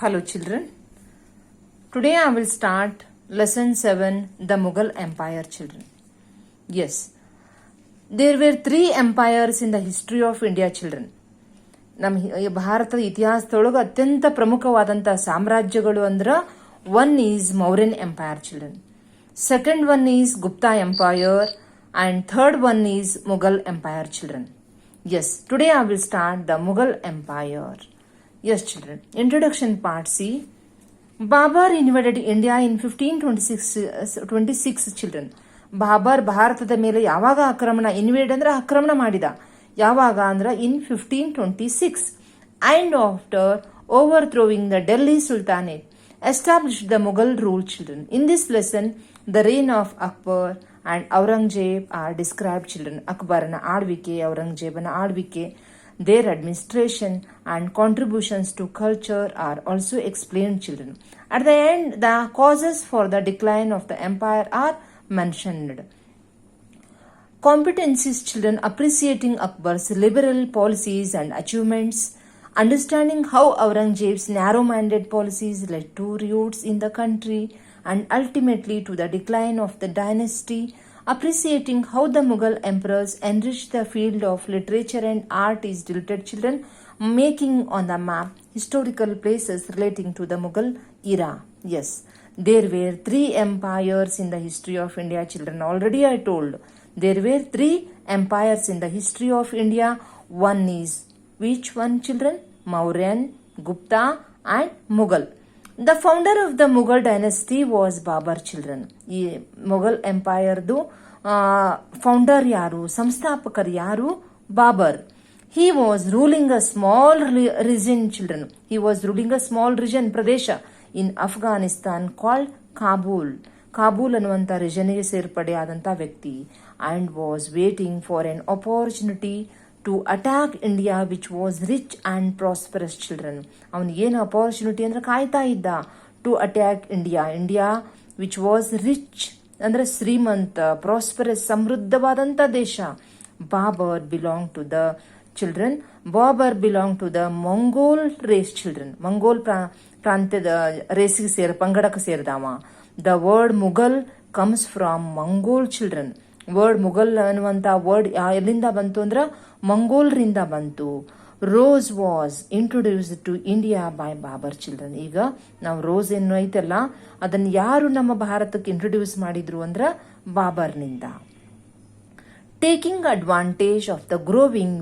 Hello children. Today I will start lesson 7, the Mughal Empire children. Yes, there were 3 empires in the history of India children. ನಮ್ಮ ಭಾರತದ ಇತಿಹಾಸದೊಳಗೆ ಅತ್ಯಂತ ಪ್ರಮುಖವಾದಂಥ ಸಾಮ್ರಾಜ್ಯಗಳು ಅಂದ್ರೆ one is Mauryan empire children, second one is Gupta empire and third one is Mughal Empire children. Yes, today I will start the Mughal Empire. Yes children, introduction part. See, Babur invaded India in 1526 children. Babur ಭಾರತದ ಮೇಲೆ ಯಾವಾಗ invade ಅಂದ್ರೆ ಆಕ್ರಮಣ ಮಾಡಿದ, ಯಾವಾಗ ಅಂದ್ರೆ in 1526 and after overthrowing the Delhi Sultanate established the Mughal rule children. In this lesson the reign of Akbar and Aurangzeb are described children. Akbarನ ಆಳ್ವಿಕೆ, ಔರಂಗಜೇಬನ ಆಳ್ವಿಕೆ, their administration and contributions to culture are also explained children. At the end, the causes for the decline of the empire are mentioned. Competencies children, appreciating Akbar's liberal policies and achievements, understanding how Aurangzeb's narrow-minded policies led to riots in the country and ultimately to the decline of the dynasty, appreciating how the Mughal emperors enriched the field of literature and art is deleted children, making on the map historical places relating to the Mughal era. Yes, there were 3 empires in the history of India children. Already I told, there were 3 empires in the history of India. One is, which one children? Mauryan, Gupta and Mughal. The founder of the Mughal dynasty was Babur children. ಈ Mughal ಎಂಪೈರ್ದು founder ಯಾರು, ಸಂಸ್ಥಾಪಕರು ಯಾರು? Babur. He was ruling a small region children. He was ruling a small region, Pradesh in Afghanistan called Kabul. Kabul ಅನ್ನುವಂಥ ರೀಜನ್ಗೆ ಸೇರ್ಪಡೆಯಾದಂಥ ವ್ಯಕ್ತಿ, and was waiting for an opportunity to attack India which was rich and prosperous children. ಅವನಿಗೆ ಏನು opportunity ಅಂದ್ರೆ ಕಾಯ್ತಾ ಇದ್ದ, to attack India which was rich ಅಂದ್ರೆ ಶ್ರೀಮಂತ, prosperous ಸಮೃದ್ಧವಾದಂಥ ದೇಶ. Babar belong to the children, Babar belong to the Mongol race children. Mongol ಪ್ರಾಂತ್ಯದ ರೇಸಿಗೆ ಪಂಗಡಕ್ಕೆ ಸೇರಿದವ. The word Mughal comes from Mongol children. Word Mughal ಅನ್ನುವಂಥ ವರ್ಡ್ ಎಲ್ಲಿಂದ ಬಂತು ಅಂದ್ರೆ ಮಂಗೋಲ್ರಿಂದ ಬಂತು. Rose was introduced to India by Babar children. ಈಗ ನಾವು ರೋಸ್ ಏನು ಐತಲ್ಲ, ಅದನ್ನು ಯಾರು ನಮ್ಮ ಭಾರತಕ್ಕೆ ಇಂಟ್ರೊಡ್ಯೂಸ್ ಮಾಡಿದ್ರು ಅಂದ್ರೆ ಬಾಬರ್ನಿಂದ. Taking advantage of the growing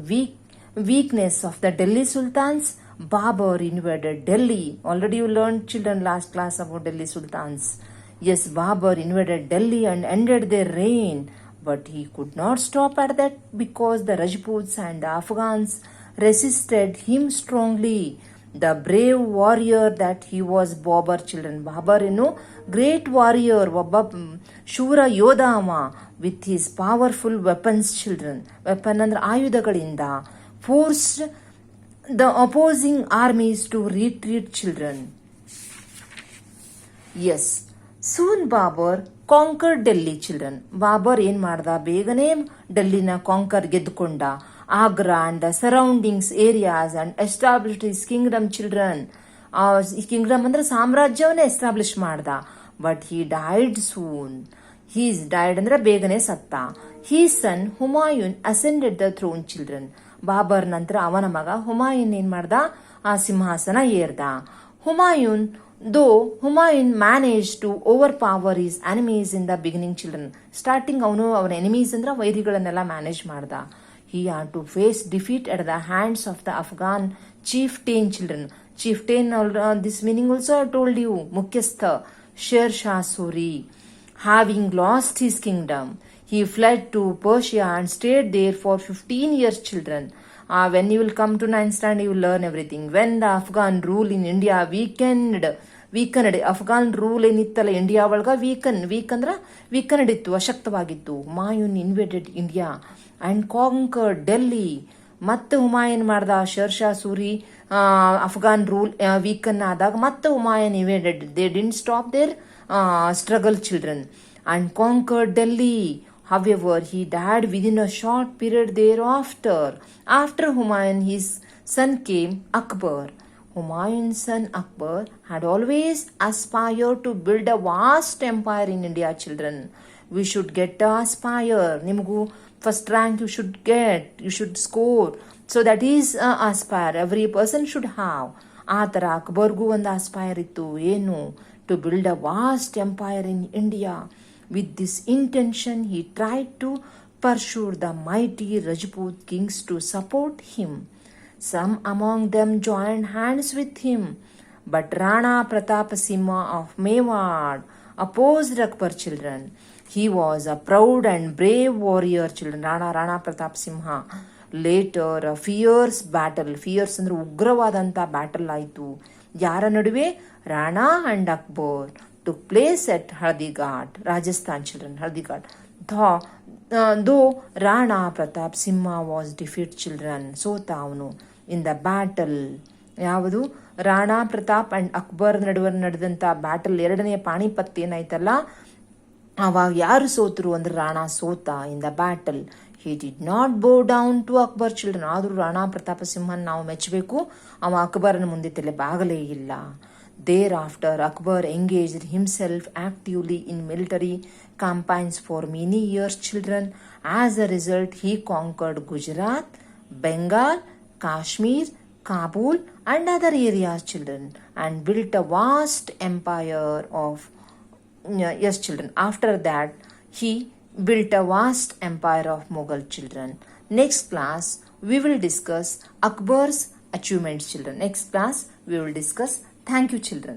weakness of the Delhi Sultans, Babur invaded Delhi. Already you learned children last class about Delhi Sultans. Yes, Babur invaded Delhi and ended their reign. But he could not stop at that because the Rajputs and the Afghans resisted him strongly. The brave warrior that he was Babur children. Babur great warrior, ಒಬ್ಬ ಶೂರ ಯೋಧ ಅವ, with his powerful weapons children. Weapon ಅಂದ್ರೆ ಆಯುಧಗಳಿಂದ forced the opposing armies to retreat children. Yes, soon Babur conquered Delhi children. Babur ಏನ್ ಮಾಡ್ದ, ಬೇಗನೆ ಡೆಲ್ಲಿನ ಗೆದ್ದುಕೊಂಡ. Agra and the surroundings areas and established his kingdom children. Kingdom ಅಂದ್ರೆ ಸಾಮ್ರಾಜ್ಯವನ್ನೇ ಎಸ್ಟಾಬ್ಲಿಷ್ ಮಾಡ್ದ. But he died soon. He's died ಅಂದ್ರೆ ಬೇಗನೆ ಸತ್ತ. He son Humayun ascended the throne children. Babar ನಂತರ ಅವನ ಮಗ ಹುಮಾಯೂನ್ ಏನ್ ಮಾಡ್ದ, ಆ ಸಿಂಹಾಸನ ಏರ್ದ. Humayun manage to overpower his enemies in the beginning children. Starting ಅವನ ಎನಿಮೀಸ್ ಅಂದ್ರೆ ವೈರಿಗಳನ್ನೆಲ್ಲ ಮ್ಯಾನೇಜ್ ಮಾಡ್ದ. He had to face defeat at the hands of the Afghan chieftain children. Chieftain, this meaning also I told you, Mukyastha, Sher Shah Suri. Having lost his kingdom, he fled to Persia and stayed there for 15 years children. When you will come to 9th standard, you will learn everything. When the Afghan rule in India weakened, Afghan rule ಏನಿತ್ತಲ್ಲ India ಒಳಗ weakened ಇತ್ತು, ಅಶಕ್ತವಾಗಿತ್ತು. Humayun invaded India and conquered Delhi. ಮತ್ತೆ ಹುಮಾಯೂನ್ ಮಾಡ್ದ, Sher Shah Suri Afghan rule weaken ಆದಾಗ ಮತ್ತೆ Humayun invaded. They didn't stop their struggle children and conquered Delhi. However, he died within a short period thereafter. After Humayun, his son came Akbar. Humayun's son Akbar had always aspired to build a vast empire in India, children. We should get a aspire. Nimgu first rank you should get, you should score. So that is aspire. Every person should have. ಆ ಥರ ಅಕ್ಬರ್ಗೂ ಒಂದು aspire ಇತ್ತು. ಏನು? To build a vast empire in India. With this intention he tried to pursue the mighty Rajput kings to support him. Some among them joined hands with him, but Rana Pratap Singha of Mewar opposed Akbar, children. He was a proud and brave warrior, children. Rana Pratap Singha. Later a fierce battle, fierce ಅಂದ್ರೆ ಉಗ್ರವಾದಂಥ battle ಆಯಿತು. ಯಾರ ನಡುವೆ? Rana and Akbar took place at Haldighat, Rajasthan, children. Haldighat. Though Rana Pratap Singha was defeated, children. ಸೋತ ಅವನು in the battle. ಯಾವುದು? Rana Pratap and Akbar ನಡುವೆ ನಡೆದಂಥ battle, ಎರಡನೆಯ ಪಾಣಿಪತ್ ಏನಾಯ್ತಲ್ಲ, ಅವಾಗ ಯಾರು ಸೋತರು ಅಂದ್ರೆ ರಾಣಾ ಸೋತ in the battle. he did not bow down to Akbar, children. ಆದರೂ ರಾಣಾ ಪ್ರತಾಪ ಸಿಂಹನ್ ನಾವು ಮೆಚ್ಚಬೇಕು, ಅವ ಅಕ್ಬರನ ಮುಂದೆ ತಲೆ ಬಾಗಲೇ ಇಲ್ಲ. Thereafter, Akbar engaged himself actively in military campaigns for many years, children. As a result, he conquered Gujarat, Bengal, Kashmir, Kabul and other areas, children, and built a vast empire of yes, children. After that, he built a vast empire of Mughal, children. Next class, we will discuss Akbar's achievements, children. Next class, we will discuss. Thank you, children.